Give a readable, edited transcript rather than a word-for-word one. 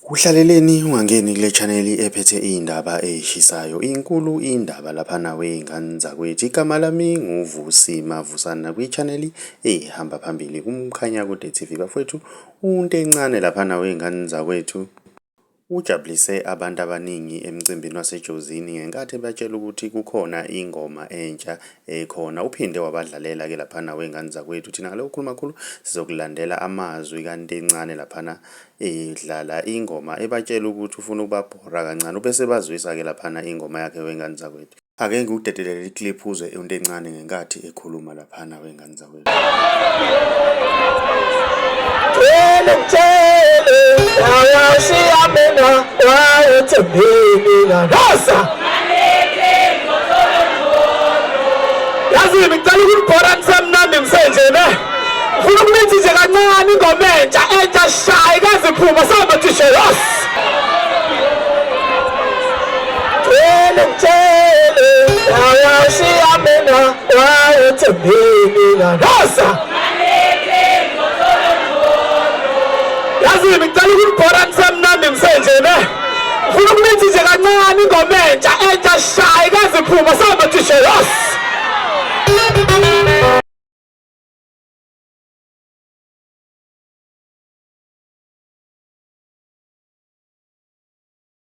Kuhlaleleni ungangeni kule channel ephethe izindaba ezishisayo. Inkulu indaba lapha nawe ingane zakwethu. Igama lami nguVusi Mavusana kwi channel ehamba phambili kuMkhanya Kude TV. Bafowethu, into encane lapha nawe ingane zakwethu ujabulise abantu abaningi emcimbini wasejozini ngenkathi batshela ukuthi kukhona ingoma entsha ekhona. Uphinde wabadlalela ke lapha nawe ingane zakwethu. Thina ngaloku khuluma kakhulu sizokulandela amazwi kanti encane lapha edlala ingoma ebatshela ukuthi ufuna ukubabhora kancane ubese bazwisa ke lapha ingoma yakhe wengane zakwethu. Ake ngikudedelele iclip uzwe into encane ngenkathi ekhuluma lapha wengane zakwethu. Yazi ngicela ukubhora ngisemnandi ngisenje ne. Ufuna ukulenza nje kancane ingoma entsha shayi kaze phuma samba thishe yos. Awashiyamena wayethembeni nganosa. Yazi ngicela ukubhora ngisemnandi ngisenje ne. Ufuna ukulenza nje kancane ingoma entsha shayi kaze phuma samba thishe yos.